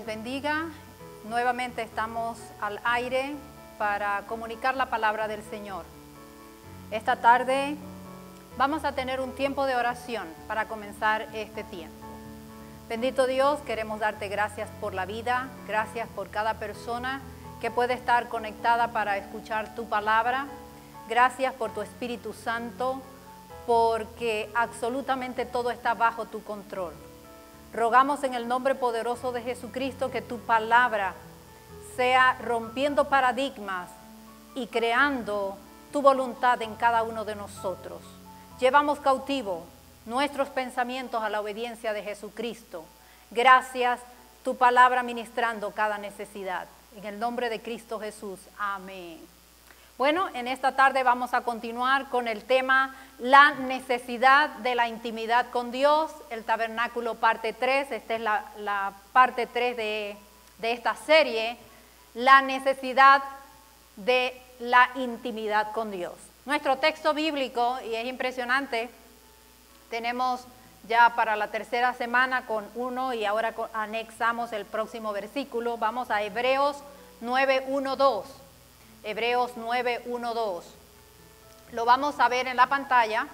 bendiga. Nuevamente estamos al aire para comunicar la palabra del Señor. Esta tarde vamos a tener un tiempo de oración para comenzar este tiempo. Bendito Dios, queremos darte gracias por la vida, gracias por cada persona que puede estar conectada para escuchar tu palabra. Gracias por tu Espíritu Santo, porque absolutamente todo está bajo tu control. Rogamos en el nombre poderoso de Jesucristo que tu palabra sea rompiendo paradigmas y creando tu voluntad en cada uno de nosotros. Llevamos cautivo nuestros pensamientos a la obediencia de Jesucristo. Gracias, tu palabra ministrando cada necesidad. En el nombre de Cristo Jesús. Amén. Bueno, en esta tarde vamos a continuar con el tema la necesidad de la intimidad con Dios, el tabernáculo parte 3. Esta es la parte 3 de esta serie, la necesidad de la intimidad con Dios. Nuestro texto bíblico, y es impresionante, tenemos ya para la tercera semana con uno y ahora anexamos el próximo versículo. Vamos a Hebreos 9:1-2. Hebreos 9:1-2. Lo vamos a ver en la pantalla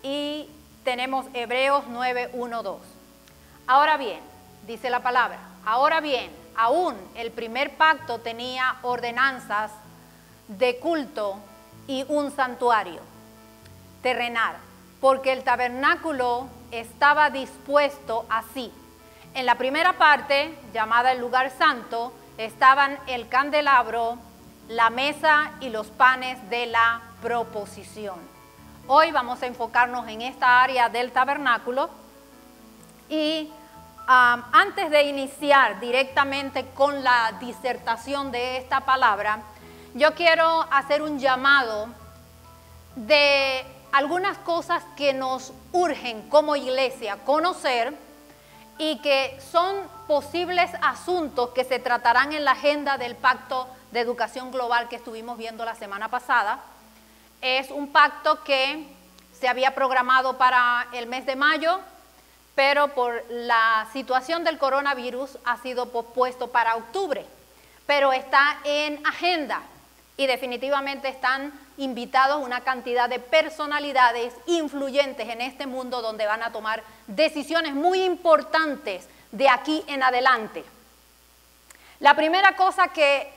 y tenemos Hebreos 9:1-2. Ahora bien, dice la palabra, ahora bien, aún el primer pacto tenía ordenanzas de culto y un santuario terrenal, porque el tabernáculo estaba dispuesto así. En la primera parte, llamada el lugar santo, estaban el candelabro, la mesa y los panes de la proposición. Hoy vamos a enfocarnos en esta área del tabernáculo y antes de iniciar directamente con la disertación de esta palabra, yo quiero hacer un llamado de algunas cosas que nos urgen como iglesia conocer y que son posibles asuntos que se tratarán en la agenda del Pacto de Educación Global que estuvimos viendo la semana pasada. Es un pacto que se había programado para el mes de mayo, pero por la situación del coronavirus ha sido pospuesto para octubre, pero está en agenda y definitivamente están invitados una cantidad de personalidades influyentes en este mundo donde van a tomar decisiones muy importantes de aquí en adelante. La primera cosa que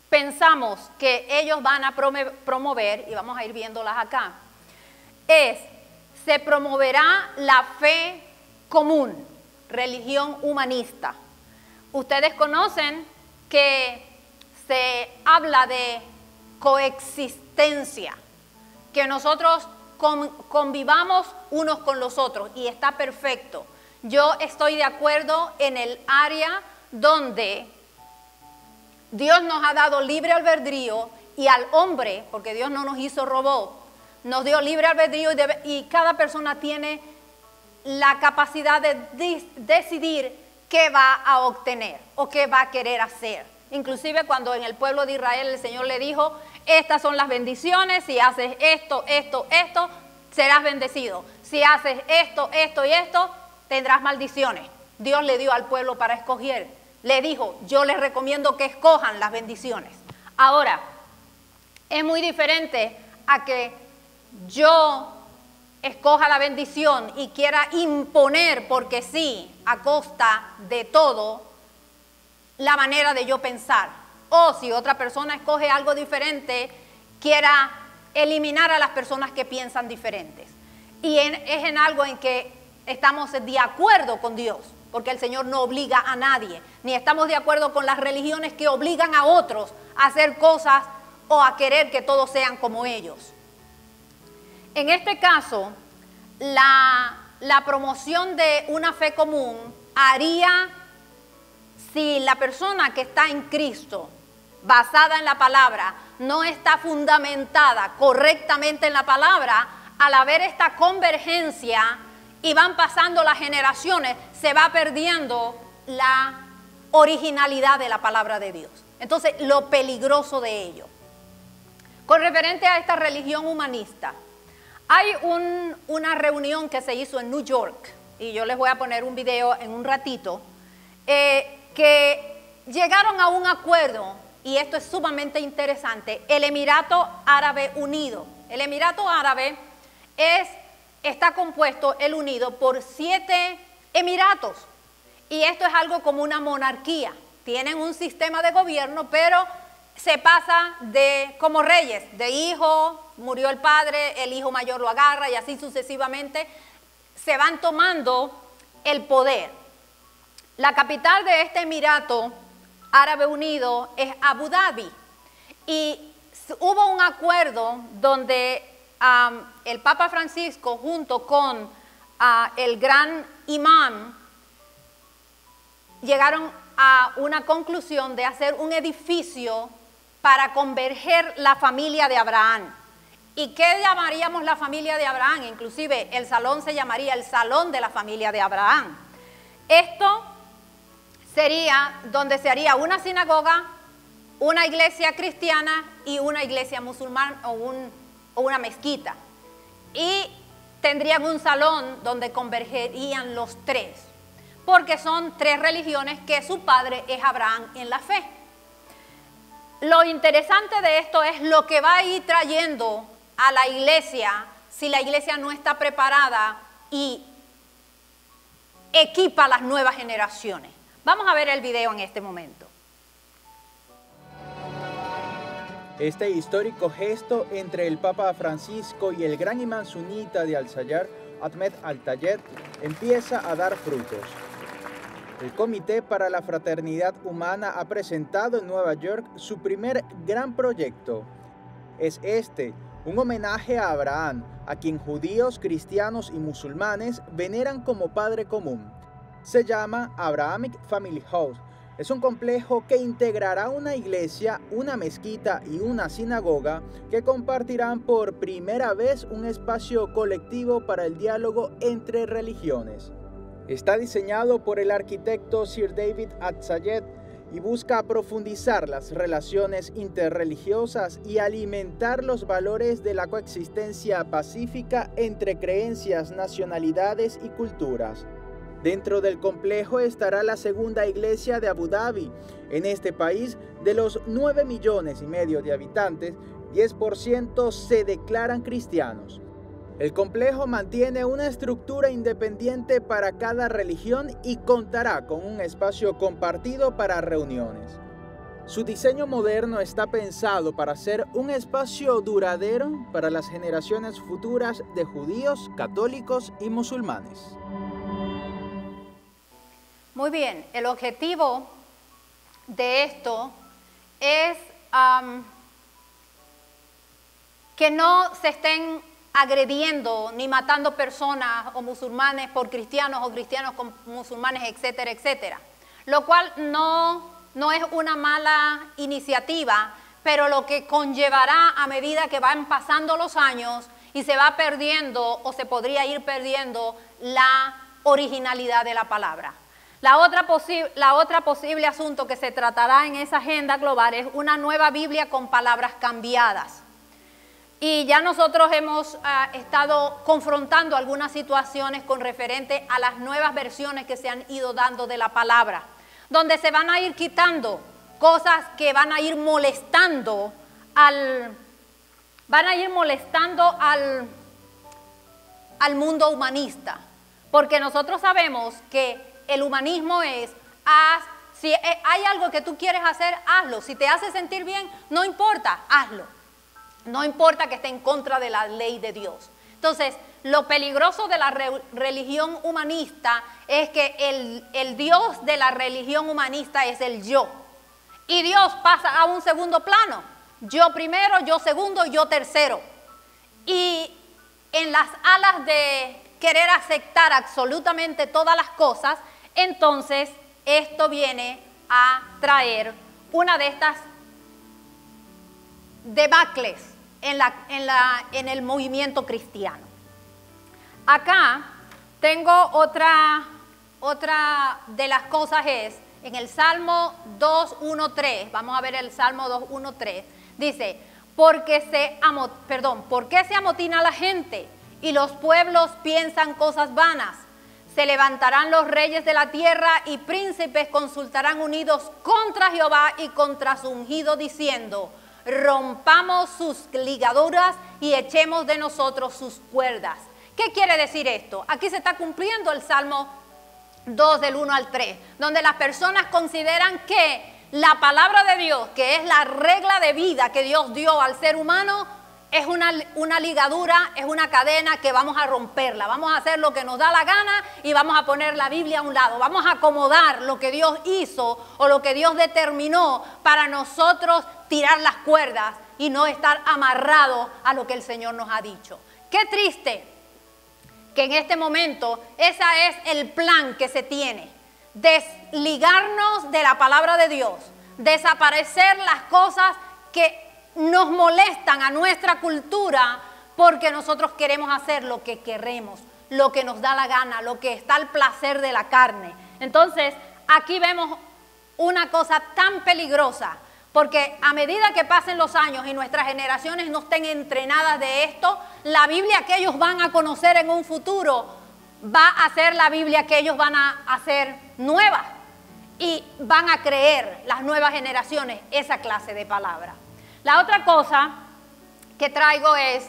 pensamos que ellos van a promover, y vamos a ir viéndolas acá, es: se promoverá la fe común, religión humanista. Ustedes conocen que se habla de coexistencia, que nosotros convivamos unos con los otros, y está perfecto. Yo estoy de acuerdo en el área donde Dios nos ha dado libre albedrío y al hombre, porque Dios no nos hizo robot, nos dio libre albedrío y cada persona tiene la capacidad de decidir qué va a obtener o qué va a querer hacer. Inclusive cuando en el pueblo de Israel el Señor le dijo: estas son las bendiciones, si haces esto, esto, esto, serás bendecido. Si haces esto, esto y esto, tendrás maldiciones. Dios le dio al pueblo para escoger. Le dijo: yo les recomiendo que escojan las bendiciones. Ahora, es muy diferente a que yo escoja la bendición y quiera imponer, porque sí, a costa de todo, la manera de yo pensar. O si otra persona escoge algo diferente, quiera eliminar a las personas que piensan diferentes. Y es en algo en que estamos de acuerdo con Dios, porque el Señor no obliga a nadie, ni estamos de acuerdo con las religiones que obligan a otros a hacer cosas o a querer que todos sean como ellos. En este caso, la promoción de una fe común haría, si la persona que está en Cristo, basada en la palabra, no está fundamentada correctamente en la palabra, al haber esta convergencia y van pasando las generaciones, se va perdiendo la originalidad de la palabra de Dios. Entonces, lo peligroso de ello. Con referente a esta religión humanista, hay una reunión que se hizo en New York, y yo les voy a poner un video en un ratito, que llegaron a un acuerdo, y esto es sumamente interesante, el Emirato Árabe Unido. El Emirato Árabe está compuesto, el unido, por 7 emiratos, y esto es algo como una monarquía. Tienen un sistema de gobierno, pero se pasa como reyes, de hijo, murió el padre, el hijo mayor lo agarra y así sucesivamente se van tomando el poder. La capital de este Emirato Árabe Unido es Abu Dhabi, y hubo un acuerdo donde el Papa Francisco junto con el gran imán llegaron a una conclusión de hacer un edificio para converger la familia de Abraham. ¿Y qué llamaríamos la familia de Abraham? Inclusive el salón se llamaría el Salón de la Familia de Abraham. Esto sería donde se haría una sinagoga, una iglesia cristiana y una iglesia musulmana o una mezquita. Y tendrían un salón donde convergerían los 3, porque son 3 religiones que su padre es Abraham en la fe. Lo interesante de esto es lo que va a ir trayendo a la iglesia si la iglesia no está preparada y equipa a las nuevas generaciones. Vamos a ver el video en este momento. Este histórico gesto entre el Papa Francisco y el gran imán sunita de Al-Sayar, Ahmed Al-Tayeb, empieza a dar frutos. El Comité para la Fraternidad Humana ha presentado en Nueva York su primer gran proyecto. Es un homenaje a Abraham, a quien judíos, cristianos y musulmanes veneran como padre común. Se llama Abrahamic Family House. Es un complejo que integrará una iglesia, una mezquita y una sinagoga que compartirán por primera vez un espacio colectivo para el diálogo entre religiones. Está diseñado por el arquitecto Sir David Al-Sayed y busca profundizar las relaciones interreligiosas y alimentar los valores de la coexistencia pacífica entre creencias, nacionalidades y culturas. Dentro del complejo estará la segunda iglesia de Abu Dhabi. En este país, de los 9,5 millones de habitantes, 10% se declaran cristianos. El complejo mantiene una estructura independiente para cada religión y contará con un espacio compartido para reuniones. Su diseño moderno está pensado para ser un espacio duradero para las generaciones futuras de judíos, católicos y musulmanes. Muy bien, el objetivo de esto es que no se estén agrediendo ni matando personas o musulmanes por cristianos o cristianos con musulmanes, etcétera, etcétera. Lo cual no es una mala iniciativa, pero lo que conllevará a medida que van pasando los años y se va perdiendo o se podría ir perdiendo la originalidad de la palabra. La otra posible asunto que se tratará en esa agenda global es una nueva Biblia con palabras cambiadas. Y ya nosotros hemos estado confrontando algunas situaciones con referente a las nuevas versiones que se han ido dando de la palabra, donde se van a ir quitando cosas que van a ir molestando al mundo humanista. Porque nosotros sabemos que el humanismo es, si hay algo que tú quieres hacer, hazlo. Si te hace sentir bien, no importa, hazlo. No importa que esté en contra de la ley de Dios. Entonces, lo peligroso de la religión humanista es que el Dios de la religión humanista es el yo. Y Dios pasa a un segundo plano. Yo primero, yo segundo, yo tercero. Y en las alas de querer aceptar absolutamente todas las cosas, entonces esto viene a traer una de estas debacles en el movimiento cristiano. Acá tengo otra de las cosas es, en el Salmo 2:1-3, vamos a ver el Salmo 2:1-3, dice, ¿por qué se amotina la gente y los pueblos piensan cosas vanas? Se levantarán los reyes de la tierra y príncipes consultarán unidos contra Jehová y contra su ungido, diciendo: rompamos sus ligaduras y echemos de nosotros sus cuerdas. ¿Qué quiere decir esto? Aquí se está cumpliendo el Salmo 2 del 1 al 3, donde las personas consideran que la palabra de Dios, que es la regla de vida que Dios dio al ser humano, es una ligadura, es una cadena que vamos a romperla. Vamos a hacer lo que nos da la gana y vamos a poner la Biblia a un lado. Vamos a acomodar lo que Dios hizo o lo que Dios determinó para nosotros tirar las cuerdas y no estar amarrados a lo que el Señor nos ha dicho. Qué triste que en este momento ese es el plan que se tiene. Desligarnos de la palabra de Dios, desaparecer las cosas que nos molestan a nuestra cultura porque nosotros queremos hacer lo que queremos, lo que nos da la gana, lo que está al placer de la carne. Entonces, aquí vemos una cosa tan peligrosa, porque a medida que pasen los años y nuestras generaciones no estén entrenadas de esto, la Biblia que ellos van a conocer en un futuro va a ser la Biblia que ellos van a hacer nueva y van a creer las nuevas generaciones esa clase de palabra. La otra cosa que traigo es,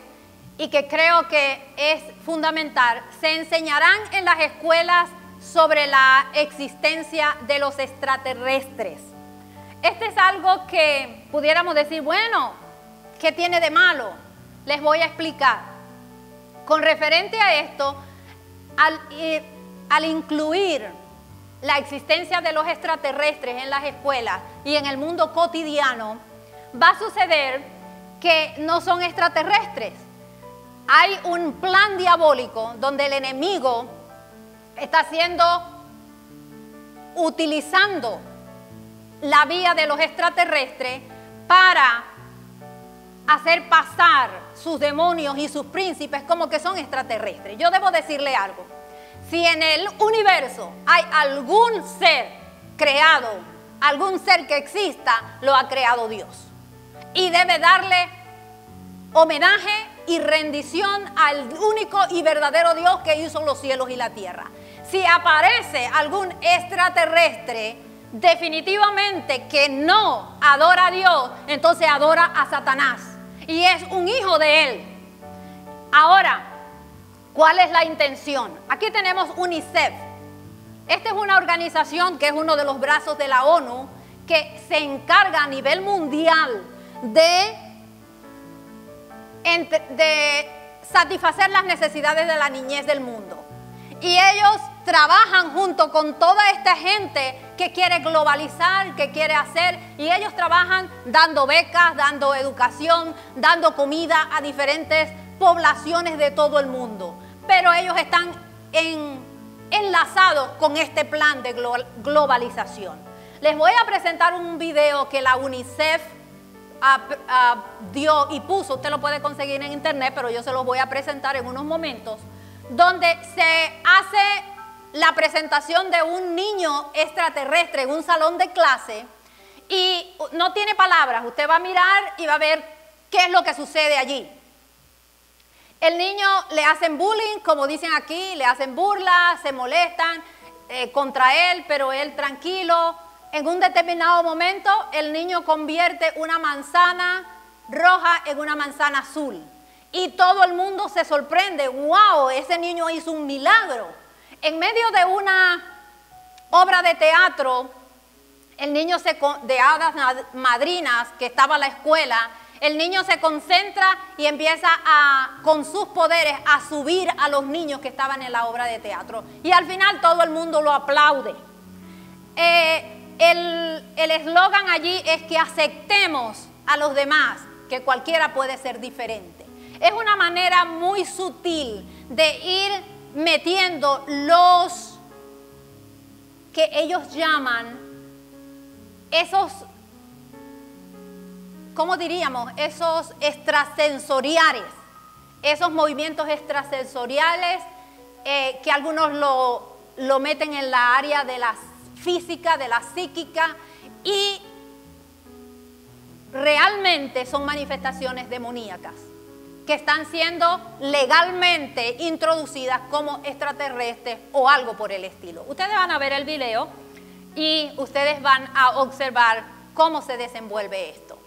y que creo que es fundamental, se enseñarán en las escuelas sobre la existencia de los extraterrestres. Este es algo que pudiéramos decir, bueno, ¿qué tiene de malo? Les voy a explicar. Con referente a esto, al incluir la existencia de los extraterrestres en las escuelas y en el mundo cotidiano, va a suceder que no son extraterrestres. Hay un plan diabólico donde el enemigo está utilizando la vía de los extraterrestres para hacer pasar sus demonios y sus príncipes como que son extraterrestres. Yo debo decirle algo. Si en el universo hay algún ser creado, algún ser que exista, lo ha creado Dios. Y debe darle homenaje y rendición al único y verdadero Dios que hizo los cielos y la tierra. Si aparece algún extraterrestre definitivamente que no adora a Dios, entonces adora a Satanás y es un hijo de él. Ahora, ¿cuál es la intención? Aquí tenemos UNICEF. Esta es una organización que es uno de los brazos de la ONU que se encarga a nivel mundial de satisfacer las necesidades de la niñez del mundo. Y ellos trabajan junto con toda esta gente que quiere globalizar, que quiere hacer, y ellos trabajan dando becas, dando educación, dando comida a diferentes poblaciones de todo el mundo. Pero ellos están enlazados con este plan de globalización. Les voy a presentar un video que la UNICEF dio y puso. Usted lo puede conseguir en internet, pero yo se los voy a presentar en unos momentos, donde se hace la presentación de un niño extraterrestre en un salón de clase y no tiene palabras. Usted va a mirar y va a ver qué es lo que sucede allí. El niño le hacen bullying, como dicen aquí, le hacen burlas, se molestan contra él, pero él tranquilo. En un determinado momento, el niño convierte una manzana roja en una manzana azul. Y todo el mundo se sorprende. ¡Wow! Ese niño hizo un milagro. En medio de una obra de teatro, el niño de hadas madrinas que estaba en la escuela, el niño se concentra y empieza con sus poderes a subir a los niños que estaban en la obra de teatro. Y al final todo el mundo lo aplaude. El eslogan allí es que aceptemos a los demás, que cualquiera puede ser diferente. Es una manera muy sutil de ir metiendo los que ellos llaman esos, ¿cómo diríamos? Esos extrasensoriales, esos movimientos extrasensoriales que algunos lo meten en la área de la física, de la psíquica, y realmente son manifestaciones demoníacas. que están siendo legalmente introducidas como extraterrestres o algo por el estilo. Ustedes van a ver el video y ustedes van a observar cómo se desenvuelve esto.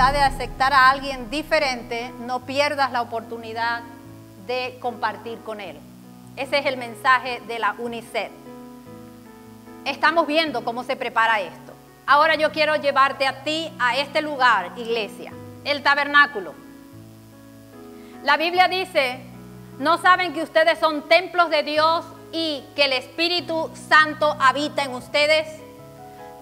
De aceptar a alguien diferente, no pierdas la oportunidad de compartir con él. Ese es el mensaje de la UNICEF. Estamos viendo cómo se prepara esto. Ahora yo quiero llevarte a ti a este lugar, iglesia, el tabernáculo. La Biblia dice, ¿no saben que ustedes son templos de Dios y que el Espíritu Santo habita en ustedes?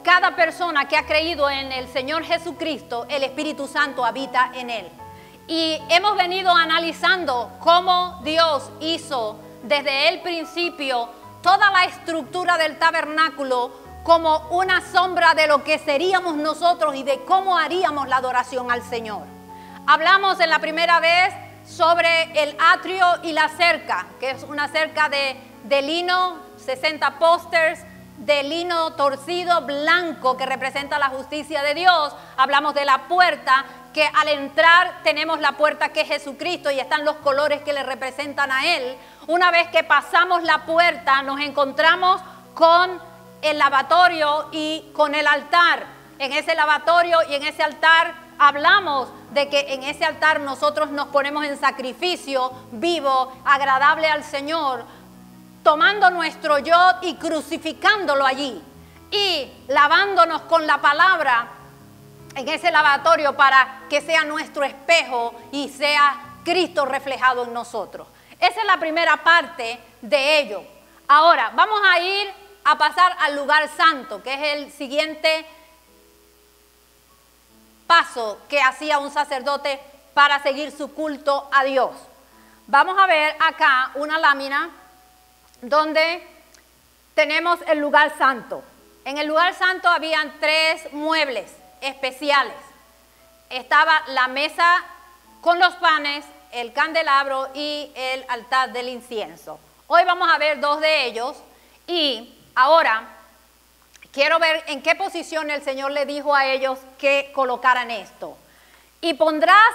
Cada persona que ha creído en el Señor Jesucristo, el Espíritu Santo habita en él. Y hemos venido analizando cómo Dios hizo desde el principio toda la estructura del tabernáculo como una sombra de lo que seríamos nosotros y de cómo haríamos la adoración al Señor. Hablamos en la primera vez sobre el atrio y la cerca, que es una cerca de lino, 60 pósters, de lino torcido blanco que representa la justicia de Dios. Hablamos de la puerta, que al entrar tenemos la puerta que es Jesucristo y están los colores que le representan a Él. Una vez que pasamos la puerta nos encontramos con el lavatorio y con el altar. En ese lavatorio y en ese altar hablamos de que en ese altar nosotros nos ponemos en sacrificio vivo, agradable al Señor, tomando nuestro yo y crucificándolo allí y lavándonos con la palabra en ese lavatorio para que sea nuestro espejo y sea Cristo reflejado en nosotros. Esa es la primera parte de ello. Ahora vamos a ir a pasar al lugar santo, que es el siguiente paso que hacía un sacerdote para seguir su culto a Dios. Vamos a ver acá una lámina donde tenemos el lugar santo. En el lugar santo habían 3 muebles especiales. Estaba la mesa con los panes, el candelabro y el altar del incienso. Hoy vamos a ver 2 de ellos y ahora quiero ver en qué posición el Señor le dijo a ellos que colocaran esto. Y pondrás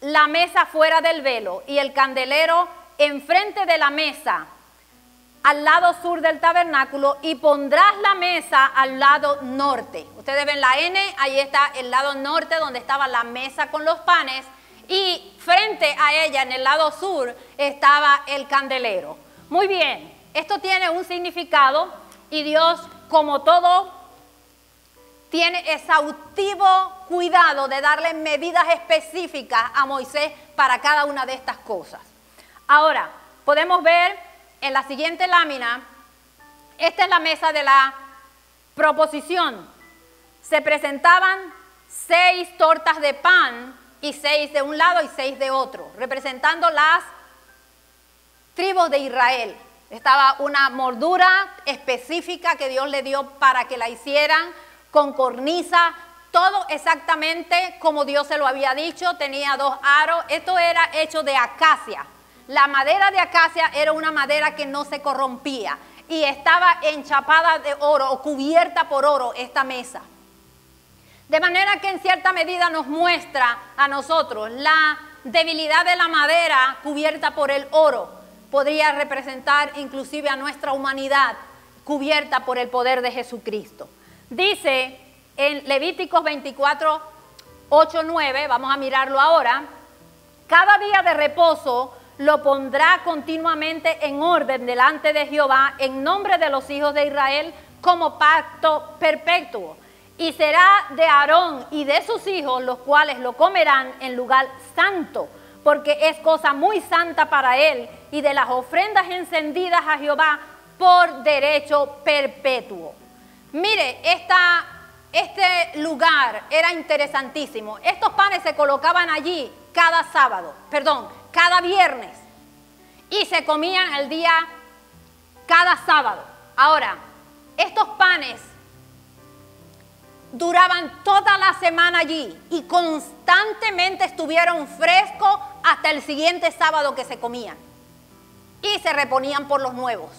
la mesa fuera del velo y el candelero enfrente de la mesa, al lado sur del tabernáculo, y pondrás la mesa al lado norte. Ustedes ven la N, ahí está el lado norte donde estaba la mesa con los panes, y frente a ella en el lado sur estaba el candelero. Muy bien, esto tiene un significado y Dios, como todo, tiene exhaustivo cuidado de darle medidas específicas a Moisés para cada una de estas cosas. Ahora, podemos ver en la siguiente lámina, esta es la mesa de la proposición. Se presentaban 6 tortas de pan, y 6 de un lado y 6 de otro, representando las tribus de Israel. Estaba una moldura específica que Dios le dio para que la hicieran, con cornisa, todo exactamente como Dios se lo había dicho. Tenía 2 aros, esto era hecho de acacia. La madera de acacia era una madera que no se corrompía y estaba enchapada de oro o cubierta por oro esta mesa. De manera que en cierta medida nos muestra a nosotros la debilidad de la madera cubierta por el oro. Podría representar inclusive a nuestra humanidad cubierta por el poder de Jesucristo. Dice en Levíticos 24, 8, 9, vamos a mirarlo ahora. Cada día de reposo lo pondrá continuamente en orden delante de Jehová en nombre de los hijos de Israel como pacto perpetuo. Y será de Aarón y de sus hijos, los cuales lo comerán en lugar santo, porque es cosa muy santa para él, y de las ofrendas encendidas a Jehová por derecho perpetuo. Mire, este lugar era interesantísimo. Estos panes se colocaban allí cada viernes, y se comían el día cada sábado. Ahora, estos panes duraban toda la semana allí y constantemente estuvieron frescos hasta el siguiente sábado que se comían, y se reponían por los nuevos.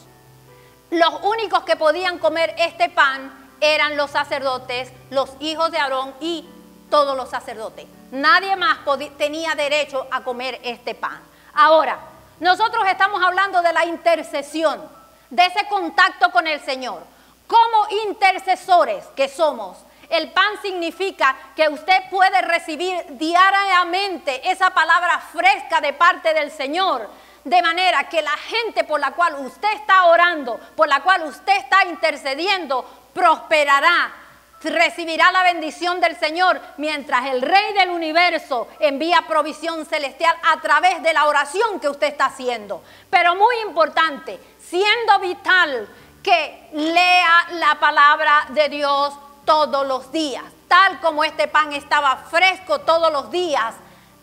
Los únicos que podían comer este pan eran los sacerdotes, los hijos de Aarón y todos los sacerdotes. Nadie más tenía derecho a comer este pan. Ahora, nosotros estamos hablando de la intercesión, de ese contacto con el Señor. Como intercesores que somos, el pan significa que usted puede recibir diariamente esa palabra fresca de parte del Señor, de manera que la gente por la cual usted está orando, por la cual usted está intercediendo, prosperará, recibirá la bendición del Señor, mientras el Rey del universo envía provisión celestial a través de la oración que usted está haciendo. Pero muy importante, siendo vital que lea la palabra de Dios todos los días. Tal como este pan estaba fresco todos los días,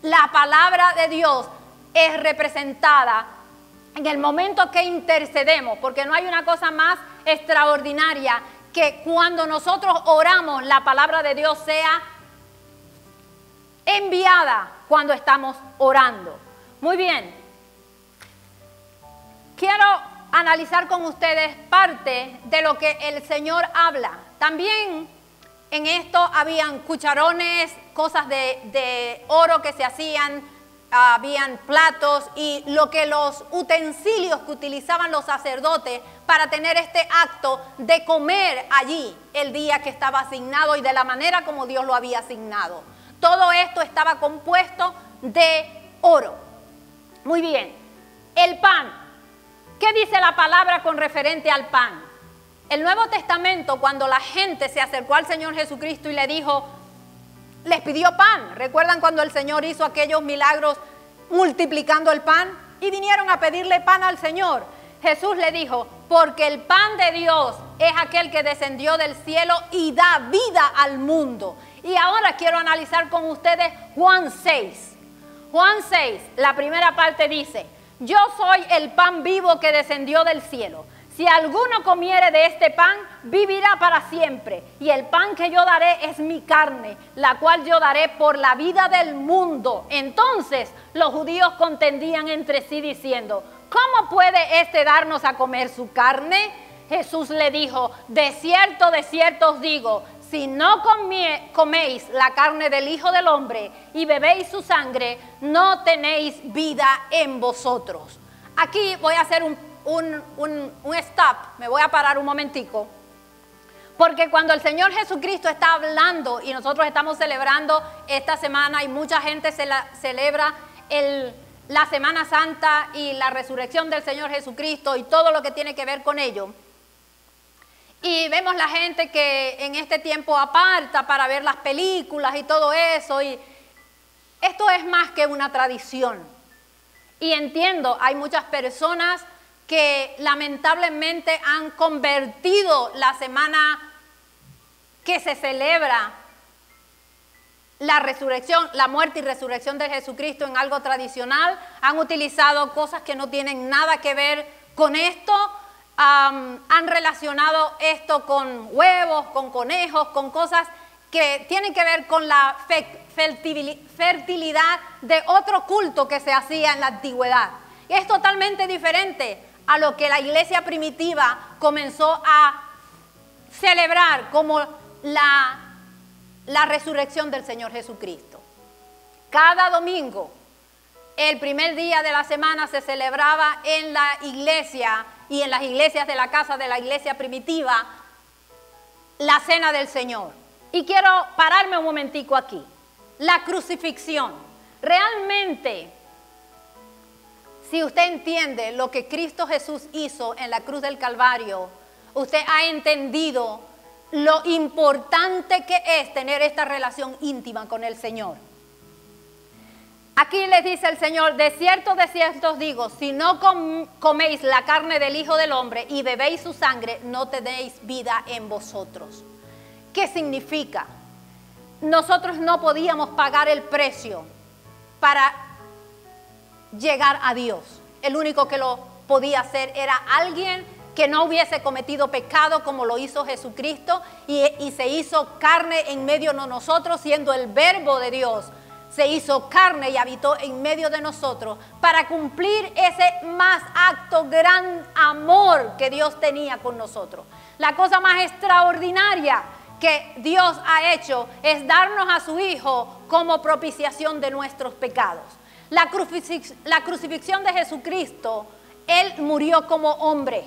la palabra de Dios es representada en el momento que intercedemos, porque no hay una cosa más extraordinaria que cuando nosotros oramos, la palabra de Dios sea enviada cuando estamos orando. Muy bien, quiero analizar con ustedes parte de lo que el Señor habla. También en esto habían cucharones, cosas de oro que se hacían, habían platos y los utensilios que utilizaban los sacerdotes para tener este acto de comer allí el día que estaba asignado y de la manera como Dios lo había asignado. Todo esto estaba compuesto de oro. Muy bien, el pan. ¿Qué dice la palabra con referente al pan? El Nuevo Testamento, cuando la gente se acercó al Señor Jesucristo y le dijo, les pidió pan. ¿Recuerdan cuando el Señor hizo aquellos milagros multiplicando el pan? Y vinieron a pedirle pan al Señor. Jesús le dijo, porque el pan de Dios es aquel que descendió del cielo y da vida al mundo. Y ahora quiero analizar con ustedes Juan 6. Juan 6, la primera parte dice, yo soy el pan vivo que descendió del cielo. Si alguno comiere de este pan, vivirá para siempre. Y el pan que yo daré es mi carne, la cual yo daré por la vida del mundo. Entonces los judíos contendían entre sí diciendo, ¿cómo puede este darnos a comer su carne? Jesús le dijo, de cierto os digo, si no coméis la carne del Hijo del Hombre y bebéis su sangre, no tenéis vida en vosotros. Aquí voy a hacer un stop, me voy a parar un momentico, porque cuando el Señor Jesucristo está hablando y nosotros estamos celebrando esta semana y mucha gente celebra la Semana Santa y la resurrección del Señor Jesucristo y todo lo que tiene que ver con ello, y vemos la gente que en este tiempo aparta para ver las películas y todo eso, y esto es más que una tradición. Y entiendo, hay muchas personas que lamentablemente han convertido la semana que se celebra la resurrección, la muerte y resurrección de Jesucristo en algo tradicional. Han utilizado cosas que no tienen nada que ver con esto. Han relacionado esto con huevos, con conejos, con cosas que tienen que ver con la fertilidad de otro culto que se hacía en la antigüedad. Y es totalmente diferente a lo que la iglesia primitiva comenzó a celebrar como la resurrección del Señor Jesucristo. Cada domingo, el primer día de la semana, se celebraba en la iglesia y en las iglesias de la casa de la iglesia primitiva la cena del Señor. Y quiero pararme un momentico aquí. La crucifixión. Realmente Si usted entiende lo que Cristo Jesús hizo en la cruz del Calvario, usted ha entendido lo importante que es tener esta relación íntima con el Señor. Aquí les dice el Señor, de cierto os digo, si no coméis la carne del Hijo del Hombre y bebéis su sangre, no tenéis vida en vosotros. ¿Qué significa? Nosotros no podíamos pagar el precio para llegar a Dios. El único que lo podía hacer era alguien que no hubiese cometido pecado como lo hizo Jesucristo y se hizo carne en medio de nosotros, siendo el verbo de Dios. Se hizo carne y habitó en medio de nosotros para cumplir ese más acto, gran amor que Dios tenía con nosotros. La cosa más extraordinaria que Dios ha hecho es darnos a su Hijo como propiciación de nuestros pecados. La crucifixión de Jesucristo, Él murió como hombre.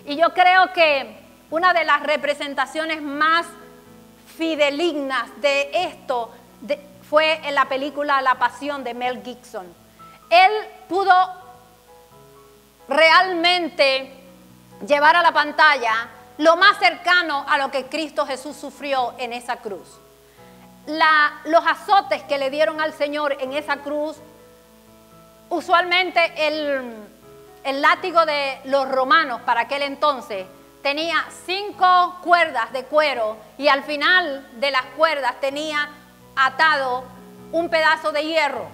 Y yo creo que una de las representaciones más fidelignas de esto fue en la película La Pasión de Mel Gibson. Él pudo realmente llevar a la pantalla lo más cercano a lo que Cristo Jesús sufrió en esa cruz. Los azotes que le dieron al Señor en esa cruz, usualmente el látigo de los romanos para aquel entonces tenía 5 cuerdas de cuero y al final de las cuerdas tenía atado un pedazo de hierro.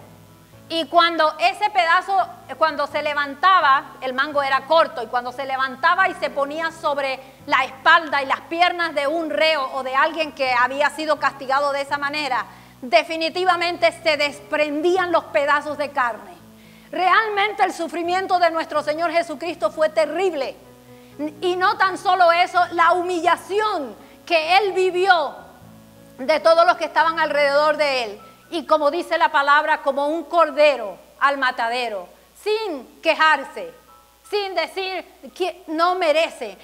Y cuando ese pedazo, cuando se levantaba, el mango era corto, y cuando se levantaba y se ponía sobre la espalda y las piernas de un reo o de alguien que había sido castigado de esa manera, definitivamente se desprendían los pedazos de carne. Realmente el sufrimiento de nuestro Señor Jesucristo fue terrible. Y no tan solo eso, la humillación que Él vivió de todos los que estaban alrededor de Él. Y como dice la palabra, como un cordero al matadero, sin quejarse, sin decir que no merece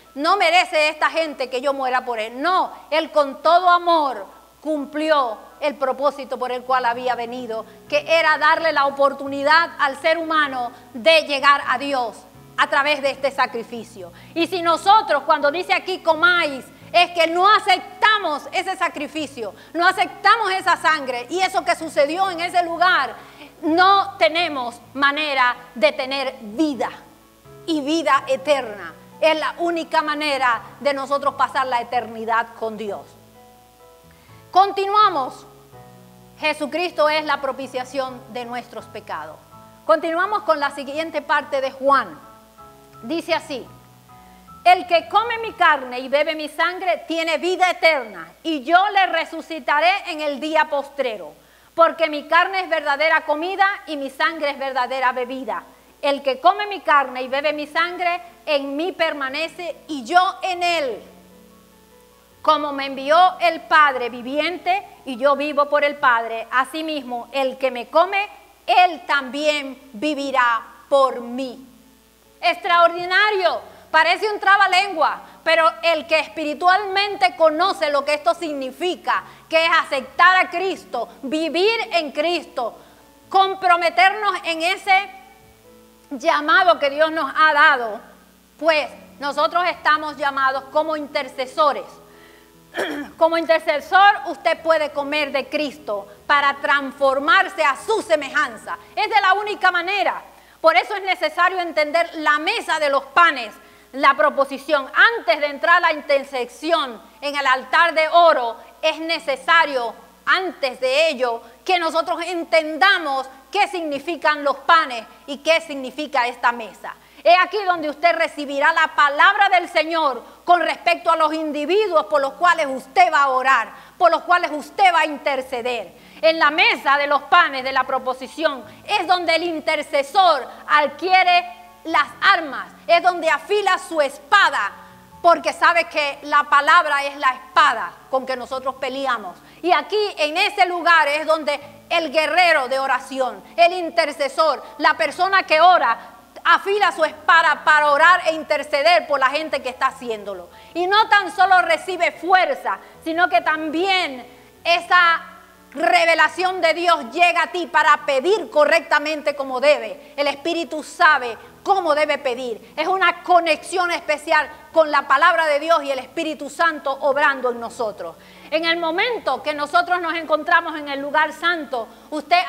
esta gente que yo muera por él. No, Él con todo amor cumplió el propósito por el cual había venido, que era darle la oportunidad al ser humano de llegar a Dios a través de este sacrificio. Y si nosotros, cuando dice aquí comáis, es que no aceptamos ese sacrificio, no aceptamos esa sangre y eso que sucedió en ese lugar, no tenemos manera de tener vida y vida eterna. Es la única manera de nosotros pasar la eternidad con Dios. Continuamos. Jesucristo es la propiciación de nuestros pecados. Continuamos con la siguiente parte de Juan. Dice así: el que come mi carne y bebe mi sangre tiene vida eterna, y yo le resucitaré en el día postrero, porque mi carne es verdadera comida y mi sangre es verdadera bebida. El que come mi carne y bebe mi sangre, en mí permanece y yo en él. Como me envió el Padre viviente y yo vivo por el Padre, asimismo el que me come, él también vivirá por mí. Extraordinario. Parece un trabalengua, pero el que espiritualmente conoce lo que esto significa, que es aceptar a Cristo, vivir en Cristo, comprometernos en ese llamado que Dios nos ha dado, pues nosotros estamos llamados como intercesores. Como intercesor usted puede comer de Cristo para transformarse a su semejanza. Es de la única manera. Por eso es necesario entender la mesa de los panes. La proposición, antes de entrar a la intersección en el altar de oro, es necesario, antes de ello, que nosotros entendamos qué significan los panes y qué significa esta mesa. Es aquí donde usted recibirá la palabra del Señor con respecto a los individuos por los cuales usted va a orar, por los cuales usted va a interceder. En la mesa de los panes de la proposición es donde el intercesor adquiere las armas, es donde afila su espada, porque sabe que la palabra es la espada con que nosotros peleamos. Y aquí en ese lugar es donde el guerrero de oración, el intercesor, la persona que ora, afila su espada para orar e interceder por la gente que está haciéndolo. Y no tan solo recibe fuerza, sino que también esa revelación de Dios llega a ti para pedir correctamente como debe. El Espíritu sabe cómo debe pedir. Es una conexión especial con la palabra de Dios y el Espíritu Santo obrando en nosotros. En el momento que nosotros nos encontramos en el lugar santo, usted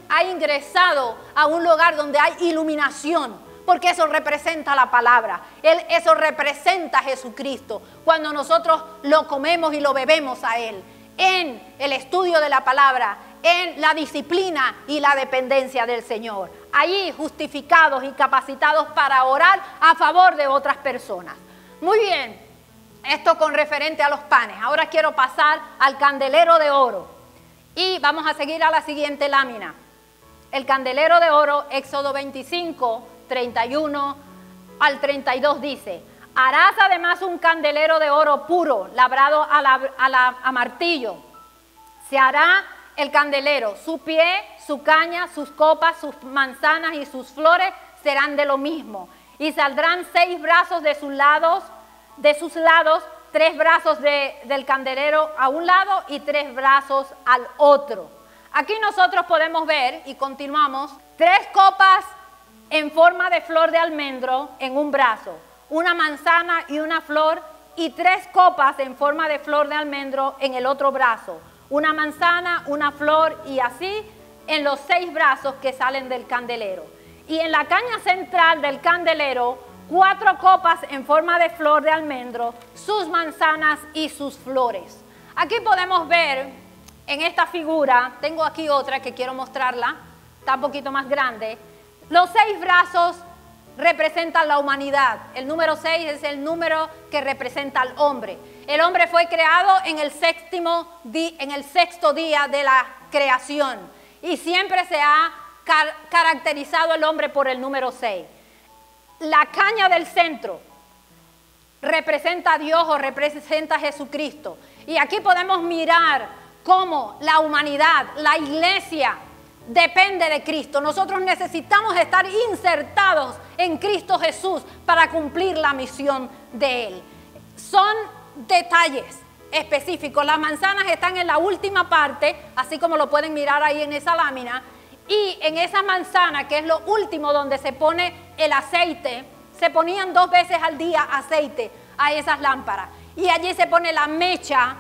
ha ingresado a un lugar donde hay iluminación, porque eso representa la palabra. Eso representa a Jesucristo. Cuando nosotros lo comemos y lo bebemos a Él, en el estudio de la palabra, en la disciplina y la dependencia del Señor. Allí justificados y capacitados para orar a favor de otras personas. Muy bien, esto con referente a los panes. Ahora quiero pasar al candelero de oro. Y vamos a seguir a la siguiente lámina. El candelero de oro, Éxodo 25, 31 al 32 dice: harás además un candelero de oro puro, labrado a martillo. Se hará el candelero, su pie, su caña, sus copas, sus manzanas y sus flores serán de lo mismo. Y saldrán 6 brazos de sus lados, 3 brazos del candelero a un lado y 3 brazos al otro. Aquí nosotros podemos ver, y continuamos, 3 copas en forma de flor de almendro en un brazo, una manzana y una flor, y 3 copas en forma de flor de almendro en el otro brazo, una manzana, una flor, y así en los 6 brazos que salen del candelero. Y en la caña central del candelero, 4 copas en forma de flor de almendro, sus manzanas y sus flores. Aquí podemos ver en esta figura, tengo aquí otra que quiero mostrarla, está un poquito más grande. Los 6 brazos representan la humanidad. El número 6 es el número que representa al hombre. El hombre fue creado en el sexto día de la creación, y siempre se ha caracterizado el hombre por el número 6. La caña del centro representa a Dios o representa a Jesucristo. Y aquí podemos mirar cómo la humanidad, la iglesia, depende de Cristo. Nosotros necesitamos estar insertados en Cristo Jesús para cumplir la misión de Él. Son detalles específicos. Las manzanas están en la última parte, así como lo pueden mirar ahí en esa lámina. Y en esa manzana, que es lo último donde se pone el aceite, se ponían 2 veces al día aceite a esas lámparas. Y allí se pone la mecha,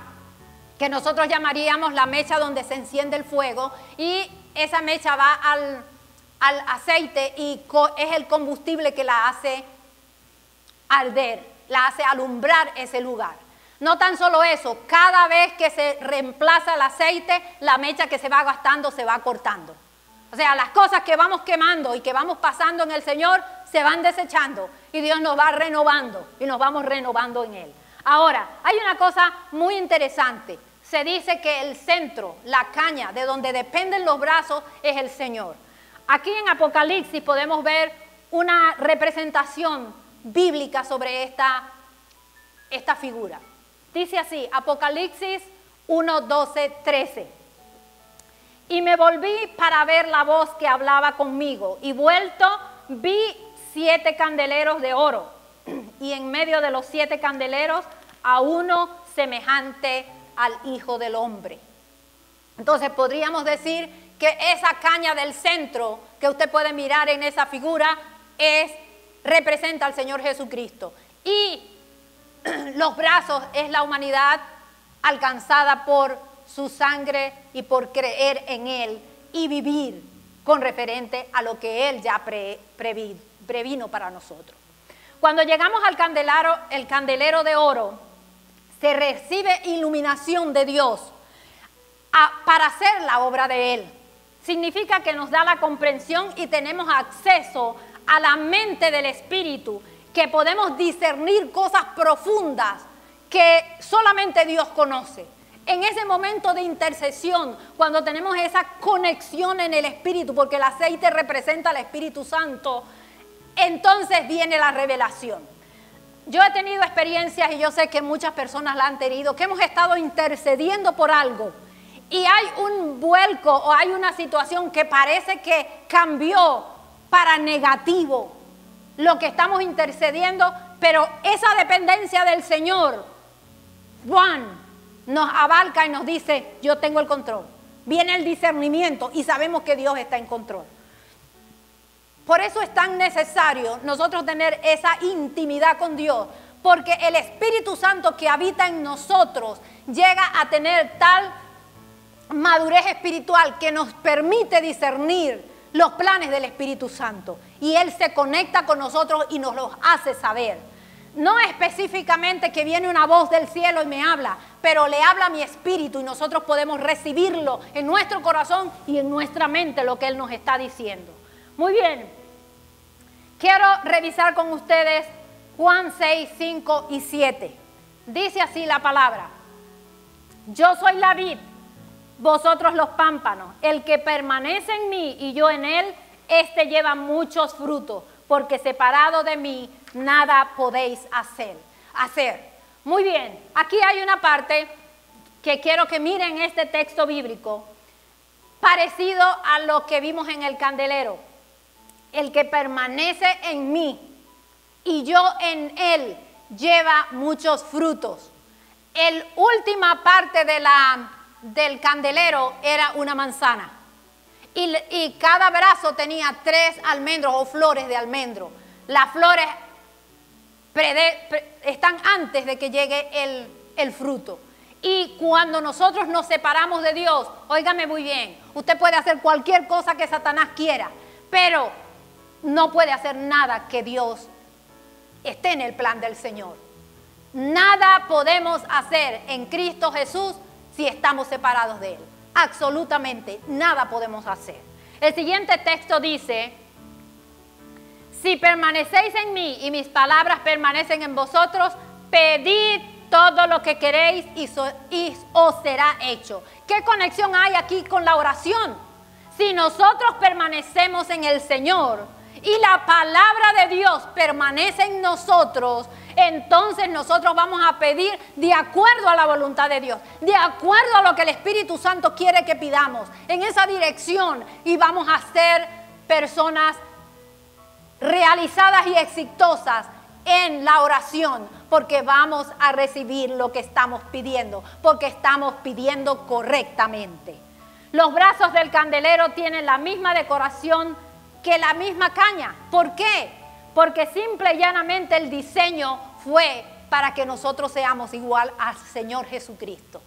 que nosotros llamaríamos la mecha donde se enciende el fuego, y esa mecha va al aceite y es el combustible que la hace arder, la hace alumbrar ese lugar. No tan solo eso, cada vez que se reemplaza el aceite, la mecha que se va gastando se va cortando. O sea, las cosas que vamos quemando y que vamos pasando en el Señor se van desechando, y Dios nos va renovando y nos vamos renovando en Él. Ahora, hay una cosa muy interesante. Se dice que el centro, la caña de donde dependen los brazos, es el Señor. Aquí en Apocalipsis podemos ver una representación bíblica sobre esta figura. Dice así, Apocalipsis 1, 12, 13. Y me volví para ver la voz que hablaba conmigo, y vuelto vi 7 candeleros de oro, y en medio de los 7 candeleros a uno semejante al Hijo del Hombre. Entonces podríamos decir que esa caña del centro que usted puede mirar en esa figura representa al Señor Jesucristo, y los brazos es la humanidad alcanzada por su sangre y por creer en Él y vivir con referente a lo que Él ya previno para nosotros. Cuando llegamos al candelero de oro, se recibe iluminación de Dios para hacer la obra de Él. Significa que nos da la comprensión y tenemos acceso a la mente del Espíritu, que podemos discernir cosas profundas que solamente Dios conoce. En ese momento de intercesión, cuando tenemos esa conexión en el Espíritu, porque el aceite representa al Espíritu Santo, entonces viene la revelación. Yo he tenido experiencias, y yo sé que muchas personas la han tenido, que hemos estado intercediendo por algo, y hay un vuelco o hay una situación que parece que cambió para negativo lo que estamos intercediendo, pero esa dependencia del Señor, Juan, nos abarca y nos dice, yo tengo el control, viene el discernimiento y sabemos que Dios está en control. Por eso es tan necesario nosotros tener esa intimidad con Dios, porque el Espíritu Santo que habita en nosotros llega a tener tal madurez espiritual que nos permite discernir los planes del Espíritu Santo. Y Él se conecta con nosotros y nos los hace saber. No específicamente que viene una voz del cielo y me habla, pero le habla a mi espíritu y nosotros podemos recibirlo en nuestro corazón y en nuestra mente lo que Él nos está diciendo. Muy bien, quiero revisar con ustedes Juan 6, 5 y 7. Dice así la palabra: yo soy la vid, vosotros los pámpanos. El que permanece en mí y yo en él, éste lleva muchos frutos, porque separado de mí nada podéis hacer. Muy bien, aquí hay una parte que quiero que miren este texto bíblico, parecido a lo que vimos en el candelero. El que permanece en mí y yo en él lleva muchos frutos. La última parte del candelero era una manzana. Y cada brazo tenía 3 almendros o flores de almendro. Las flores están antes de que llegue el fruto. Y cuando nosotros nos separamos de Dios, óigame muy bien, usted puede hacer cualquier cosa que Satanás quiera, pero no puede hacer nada que Dios esté en el plan del Señor. Nada podemos hacer en Cristo Jesús si estamos separados de Él. Absolutamente nada podemos hacer. El siguiente texto dice: si permanecéis en mí y mis palabras permanecen en vosotros, pedid todo lo que queréis y os será hecho. ¿Qué conexión hay aquí con la oración? Si nosotros permanecemos en el Señor y la palabra de Dios permanece en nosotros, entonces nosotros vamos a pedir de acuerdo a la voluntad de Dios, de acuerdo a lo que el Espíritu Santo quiere que pidamos, en esa dirección, y vamos a ser personas realizadas y exitosas en la oración, porque vamos a recibir lo que estamos pidiendo, porque estamos pidiendo correctamente. Los brazos del candelero tienen la misma decoración que la misma caña. ¿Por qué? Porque simple y llanamente el diseño fue para que nosotros seamos igual al Señor Jesucristo.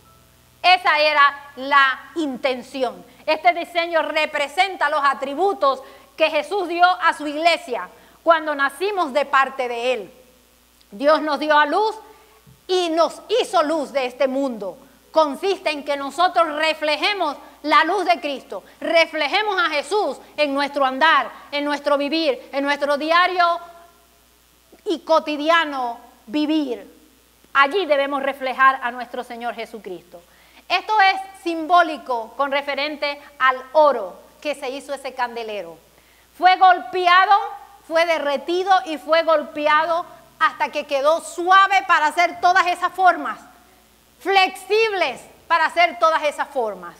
Esa era la intención. Este diseño representa los atributos que Jesús dio a su iglesia cuando nacimos de parte de Él. Dios nos dio a luz y nos hizo luz de este mundo. Consiste en que nosotros reflejemos la luz de Cristo, reflejemos a Jesús en nuestro andar, en nuestro vivir, en nuestro diario y cotidiano vivir. Allí debemos reflejar a nuestro Señor Jesucristo. Esto es simbólico con referente al oro que se hizo ese candelero. Fue golpeado, fue derretido y fue golpeado hasta que quedó suave para hacer todas esas formas, flexibles para hacer todas esas formas,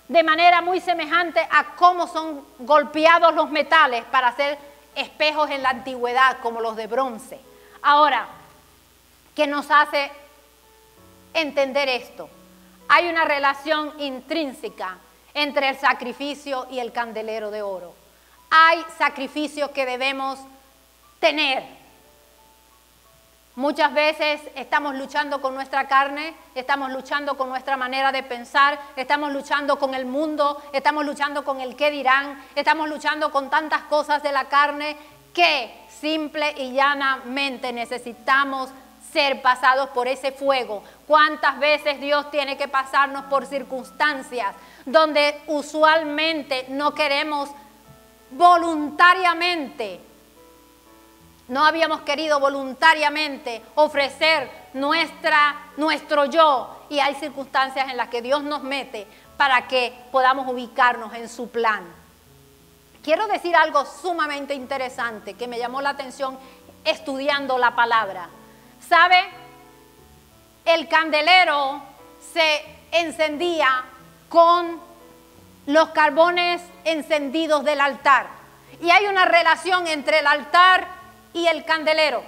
de manera muy semejante a cómo son golpeados los metales para hacer espejos en la antigüedad, como los de bronce. Ahora, ¿qué nos hace entender esto? Hay una relación intrínseca entre el sacrificio y el candelero de oro. Hay sacrificios que debemos tener. Muchas veces estamos luchando con nuestra carne, estamos luchando con nuestra manera de pensar, estamos luchando con el mundo, estamos luchando con el qué dirán, estamos luchando con tantas cosas de la carne que simple y llanamente necesitamos ser pasados por ese fuego. ¿Cuántas veces Dios tiene que pasarnos por circunstancias donde usualmente no queremos voluntariamente? No habíamos querido voluntariamente ofrecer nuestro yo, y hay circunstancias en las que Dios nos mete para que podamos ubicarnos en su plan. Quiero decir algo sumamente interesante que me llamó la atención estudiando la palabra. ¿Sabe? El candelero se encendía con los carbones encendidos del altar. Y hay una relación entre el altar y el candelero.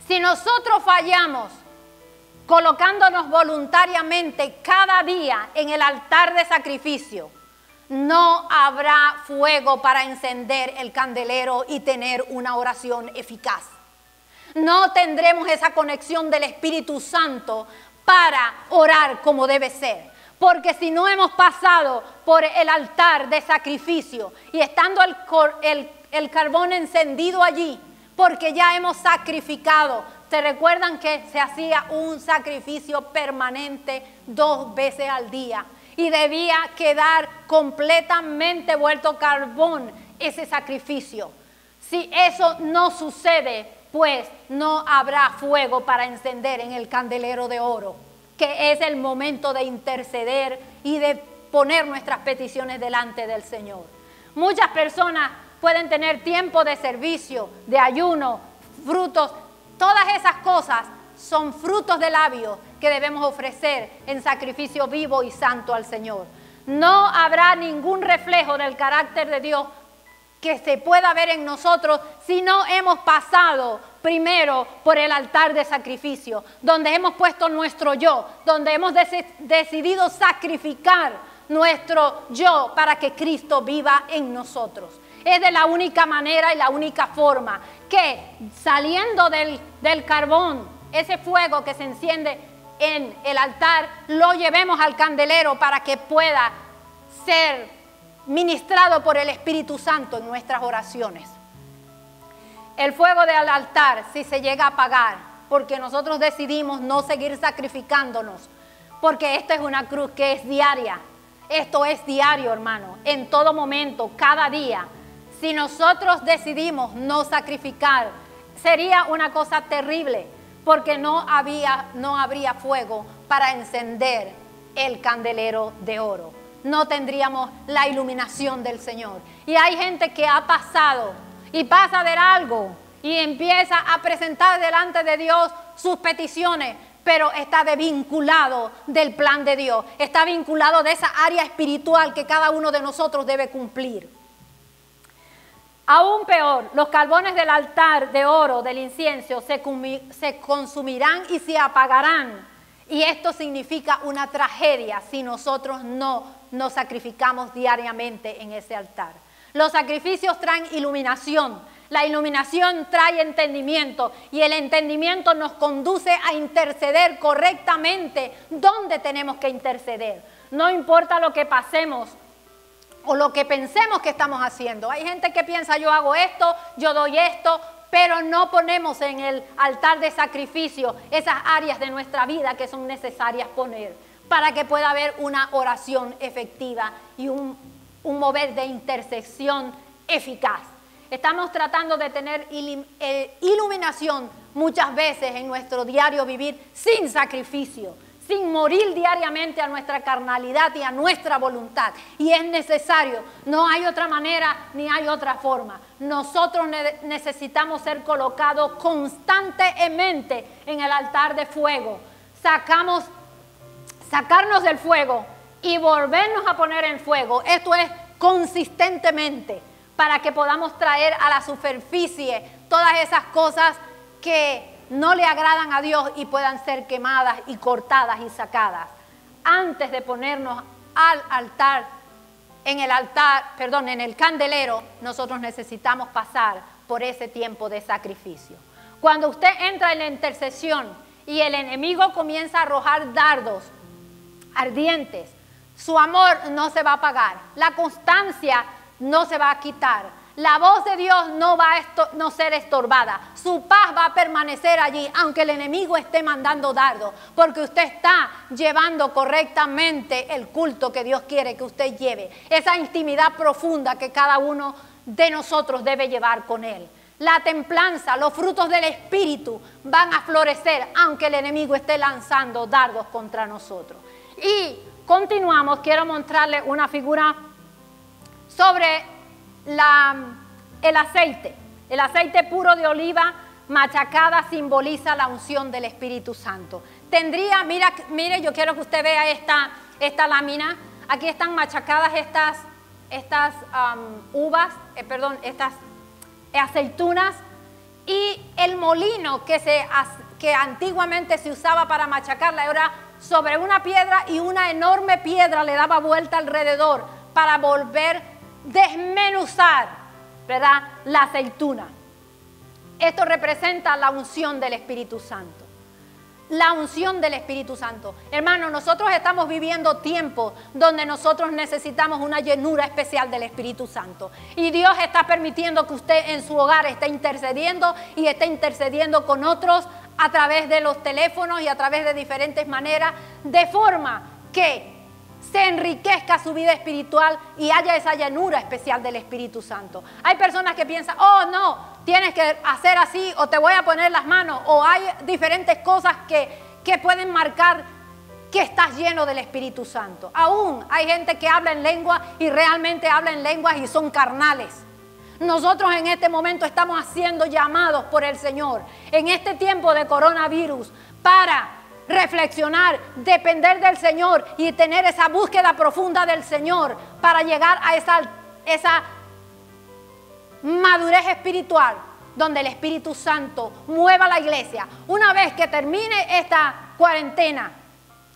Si nosotros fallamos colocándonos voluntariamente cada día en el altar de sacrificio, no habrá fuego para encender el candelero y tener una oración eficaz. No tendremos esa conexión del Espíritu Santo para orar como debe ser. Porque si no hemos pasado por el altar de sacrificio y estando el carbón encendido allí, porque ya hemos sacrificado, ¿se recuerdan que se hacía un sacrificio permanente 2 veces al día? Y debía quedar completamente vuelto carbón ese sacrificio. Si eso no sucede, pues no habrá fuego para encender en el candelero de oro, que es el momento de interceder y de poner nuestras peticiones delante del Señor. Muchas personas pueden tener tiempo de servicio, de ayuno, frutos, todas esas cosas son frutos de labios que debemos ofrecer en sacrificio vivo y santo al Señor. No habrá ningún reflejo del carácter de Dios que se pueda ver en nosotros si no hemos pasado primero por el altar de sacrificio, donde hemos puesto nuestro yo, donde hemos decidido sacrificar nuestro yo para que Cristo viva en nosotros. Es de la única manera y la única forma que saliendo del carbón, ese fuego que se enciende en el altar, lo llevemos al candelero para que pueda ser ministrado por el Espíritu Santo en nuestras oraciones. El fuego del altar, si se llega a apagar, porque nosotros decidimos no seguir sacrificándonos, porque esta es una cruz que es diaria. Esto es diario, hermano, en todo momento, cada día. Si nosotros decidimos no sacrificar, sería una cosa terrible, porque no habría fuego para encender el candelero de oro. No tendríamos la iluminación del Señor. Y hay gente que ha pasado y pasa de algo y empieza a presentar delante de Dios sus peticiones, pero está desvinculado del plan de Dios, está vinculado de esa área espiritual que cada uno de nosotros debe cumplir. Aún peor, los carbones del altar de oro, del incienso, se consumirán y se apagarán. Y esto significa una tragedia si nosotros no nos sacrificamos diariamente en ese altar. Los sacrificios traen iluminación. La iluminación trae entendimiento y el entendimiento nos conduce a interceder correctamente donde tenemos que interceder. No importa lo que pasemos o lo que pensemos que estamos haciendo. Hay gente que piensa, yo hago esto, yo doy esto, pero no ponemos en el altar de sacrificio esas áreas de nuestra vida que son necesarias poner para que pueda haber una oración efectiva y un mover de intercesión eficaz. Estamos tratando de tener iluminación muchas veces en nuestro diario vivir sin sacrificio, sin morir diariamente a nuestra carnalidad y a nuestra voluntad. Y es necesario, no hay otra manera ni hay otra forma. Nosotros necesitamos ser colocados constantemente en el altar de fuego. Sacarnos del fuego y volvernos a poner en fuego. Esto es consistentemente para que podamos traer a la superficie todas esas cosas que no le agradan a Dios y puedan ser quemadas y cortadas y sacadas. Antes de ponernos al altar, en el candelero, nosotros necesitamos pasar por ese tiempo de sacrificio. Cuando usted entra en la intercesión y el enemigo comienza a arrojar dardos ardientes, su amor no se va a apagar, la constancia no se va a quitar. La voz de Dios no va a no ser estorbada. Su paz va a permanecer allí, aunque el enemigo esté mandando dardos, porque usted está llevando correctamente el culto que Dios quiere que usted lleve. Esa intimidad profunda que cada uno de nosotros debe llevar con Él. La templanza, los frutos del Espíritu van a florecer, aunque el enemigo esté lanzando dardos contra nosotros. Y continuamos, quiero mostrarle una figura sobre el aceite. El aceite puro de oliva machacada simboliza la unción del Espíritu Santo. Mire, yo quiero que usted vea esta lámina. Aquí están machacadas estas aceitunas, y el molino que que antiguamente se usaba para machacarla era sobre una piedra y una enorme piedra le daba vuelta alrededor para volver desmenuzar, ¿verdad?, la aceituna. Esto representa la unción del Espíritu Santo. La unción del Espíritu Santo. Hermano, nosotros estamos viviendo tiempos donde nosotros necesitamos una llenura especial del Espíritu Santo. Y Dios está permitiendo que usted en su hogar esté intercediendo y esté intercediendo con otros a través de los teléfonos y a través de diferentes maneras, de forma que se enriquezca su vida espiritual y haya esa llenura especial del Espíritu Santo. Hay personas que piensan, oh no, tienes que hacer así o te voy a poner las manos, o hay diferentes cosas que pueden marcar que estás lleno del Espíritu Santo. Aún hay gente que habla en lengua y realmente habla en lenguas y son carnales. Nosotros en este momento estamos haciendo llamados por el Señor en este tiempo de coronavirus para reflexionar, depender del Señor y tener esa búsqueda profunda del Señor para llegar a esa madurez espiritual donde el Espíritu Santo mueva la iglesia. Una vez que termine esta cuarentena,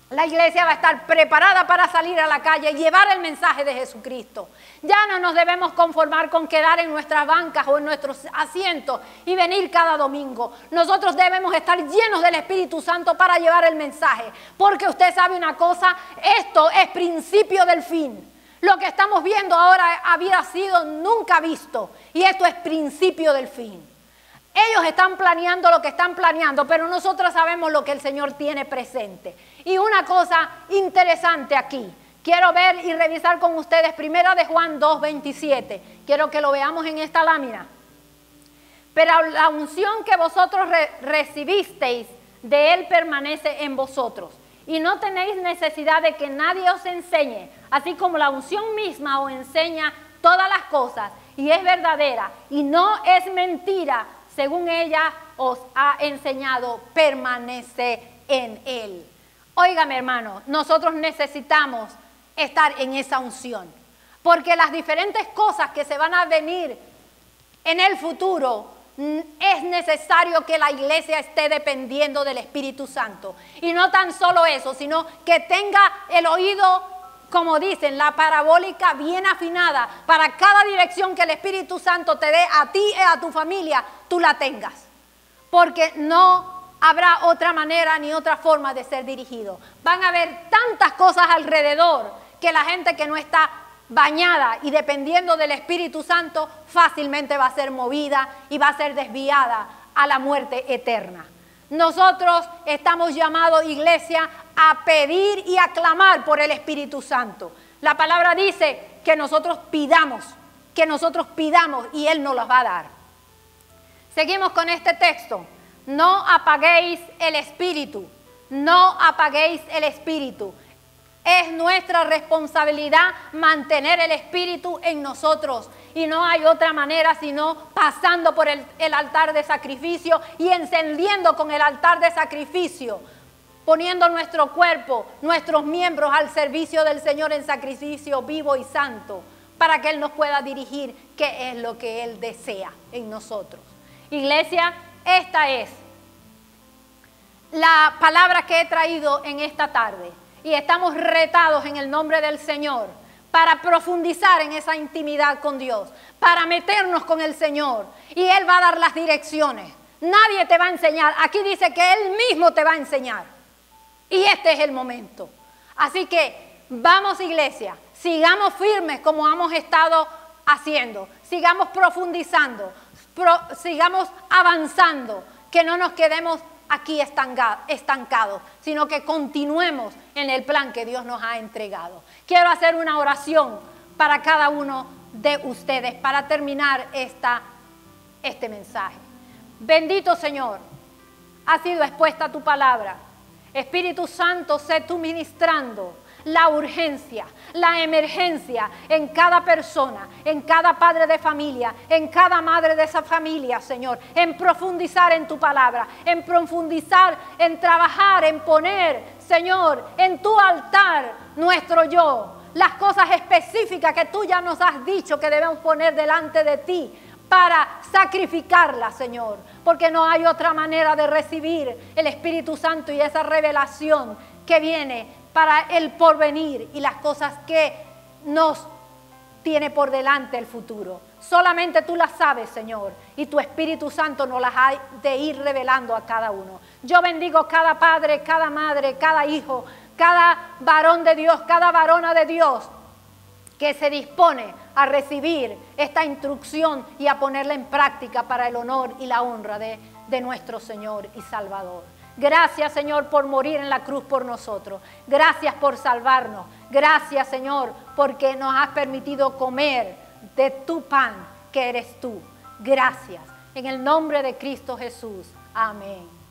la iglesia va a estar preparada para salir a la calle y llevar el mensaje de Jesucristo. Ya no nos debemos conformar con quedar en nuestras bancas o en nuestros asientos y venir cada domingo. Nosotros debemos estar llenos del Espíritu Santo para llevar el mensaje. Porque usted sabe una cosa, esto es principio del fin. Lo que estamos viendo ahora había sido nunca visto y esto es principio del fin. Ellos están planeando lo que están planeando, pero nosotros sabemos lo que el Señor tiene presente. Y una cosa interesante aquí, quiero ver y revisar con ustedes 1 de Juan 2:27. Quiero que lo veamos en esta lámina. Pero la unción que vosotros recibisteis, de Él permanece en vosotros. Y no tenéis necesidad de que nadie os enseñe, así como la unción misma os enseña todas las cosas, y es verdadera, y no es mentira, según ella os ha enseñado, permanece en Él. Óigame, hermano, nosotros necesitamos estar en esa unción, porque las diferentes cosas que se van a venir en el futuro, es necesario que la iglesia esté dependiendo del Espíritu Santo. Y no tan solo eso, sino que tenga el oído, como dicen, la parabólica bien afinada, para cada dirección que el Espíritu Santo te dé a ti y a tu familia, tú la tengas. Porque no habrá otra manera ni otra forma de ser dirigido. Van a haber tantas cosas alrededor que la gente que no está bañada y dependiendo del Espíritu Santo fácilmente va a ser movida y va a ser desviada a la muerte eterna. Nosotros estamos llamados, iglesia, a pedir y a clamar por el Espíritu Santo. La palabra dice que nosotros pidamos y Él nos los va a dar. Seguimos con este texto. No apaguéis el Espíritu, no apaguéis el Espíritu. Es nuestra responsabilidad mantener el Espíritu en nosotros y no hay otra manera sino pasando por el altar de sacrificio y encendiendo con el altar de sacrificio, poniendo nuestro cuerpo, nuestros miembros al servicio del Señor en sacrificio vivo y santo para que Él nos pueda dirigir qué es lo que Él desea en nosotros. Iglesia, esta es la palabra que he traído en esta tarde. Y estamos retados en el nombre del Señor para profundizar en esa intimidad con Dios, para meternos con el Señor. Y Él va a dar las direcciones. Nadie te va a enseñar. Aquí dice que Él mismo te va a enseñar. Y este es el momento. Así que vamos, iglesia, sigamos firmes como hemos estado haciendo. Sigamos profundizando, sigamos avanzando, que no nos quedemos aquí estancados, sino que continuemos en el plan que Dios nos ha entregado. Quiero hacer una oración para cada uno de ustedes para terminar este mensaje. Bendito Señor, ha sido expuesta tu palabra. Espíritu Santo, sé tú ministrando la urgencia, la emergencia en cada persona, en cada padre de familia, en cada madre de esa familia, Señor, en profundizar en tu palabra, en profundizar, en trabajar, en poner, Señor, en tu altar nuestro yo, las cosas específicas que tú ya nos has dicho que debemos poner delante de ti para sacrificarla, Señor, porque no hay otra manera de recibir el Espíritu Santo y esa revelación que viene para el porvenir y las cosas que nos tiene por delante el futuro. Solamente tú las sabes, Señor, y tu Espíritu Santo nos las ha de ir revelando a cada uno. Yo bendigo cada padre, cada madre, cada hijo, cada varón de Dios, cada varona de Dios que se dispone a recibir esta instrucción y a ponerla en práctica para el honor y la honra de nuestro Señor y Salvador. Gracias, Señor, por morir en la cruz por nosotros. Gracias por salvarnos. Gracias, Señor, porque nos has permitido comer de tu pan, que eres tú. Gracias. En el nombre de Cristo Jesús. Amén.